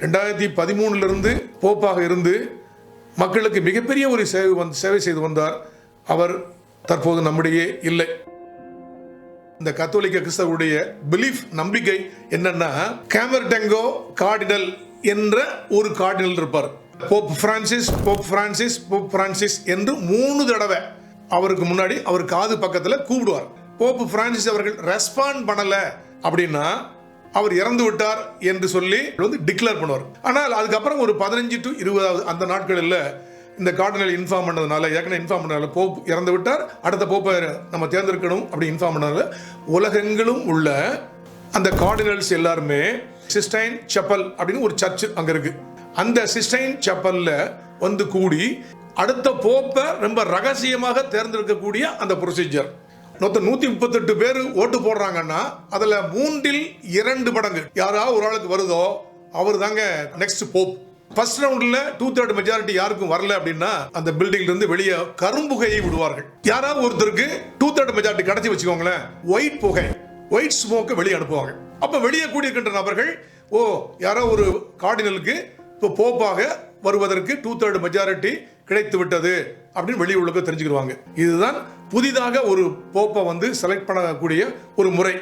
2013 போப்பாக இருந்து மக்களுக்கு மிகப்பெரிய ஒரு சேவை செய்து வந்தார். அவர் தற்போது நம்முடைய இல்லை. இந்த கத்தோலிக்க கிறிஸ்தவருடைய பிலீஃப் நம்பிக்கை என்னன்னா, கேமர்டெங்கோ கார்டினல் என்ற ஒரு கார்டினல் இருப்பார். போப் பிரான்சிஸ் என்று 3 தடவை அவருக்கு முன்னாடி அவர் காது பக்கத்தில் கூப்பிடுவார். போப் பிரான்சிஸ் அவர்கள் ரெஸ்பாண்ட் பண்ணல அப்படின்னா அவர் இறந்து விட்டார் என்று சொல்லி டிக்ளேர் பண்ணுவார். ஆனால் அதுக்கப்புறம் ஒரு 15 to 20 அந்த நாட்களில் இந்த கார்டினல் இன்ஃபார்ம் பண்ணதுனால, ஏற்கனவே இன்ஃபார்ம் பண்ணதுனால, போப் இறந்து விட்டார், அடுத்த போப்பை நம்ம தேர்ந்தெடுக்கணும் அப்படி இன்ஃபார்ம் பண்ணதுனால உலகெங்கிலும் உள்ள அந்த கார்டினல்ஸ் எல்லாருமே சிஸ்டைன் சப்பல் அப்படின்னு ஒரு சர்ச் அங்க இருக்கு. அந்த சிஸ்டைன் சப்பல்ல வந்து கூடி அடுத்த போப்பை ரொம்ப ரகசியமாக தேர்ந்தெடுக்கக்கூடிய அந்த ப்ரொசீஜர். 138 பேர் ஓட்டு போடுறாங்கன்னா அதுல 3/2 மடங்கு யாராவது ஒரு ஆளுக்கு வருதோ அவர் தாங்க நெக்ஸ்ட் போப். ஃபர்ஸ்ட் ரவுண்ட்ல 2/3 மெஜாரிட்டி யாருக்கும் வரல அப்படின்னா அந்த பில்டிங்ல இருந்து வெளியே கரும்புகையை விடுவார்கள். யாராவது ஒருத்தருக்கு 2/3 மெஜாரிட்டி கிடைச்சி வச்சுக்கோங்களேன், ஒயிட் ஸ்மோக்கை வெளியே அனுப்புவாங்க. அப்ப வெளியே கூடியிருக்கின்ற நபர்கள், யாரோ ஒரு கார்டினலுக்கு இப்போ போப்பாக வருவதற்கு 2/3 மெஜாரிட்டி கிடைத்து விட்டது அப்படின்னு வெளியே உலக தெரிஞ்சுக்கிடுவாங்க. இதுதான் புதிதாக ஒரு போப்பை செலக்ட் பண்ணக்கூடிய ஒரு முறை.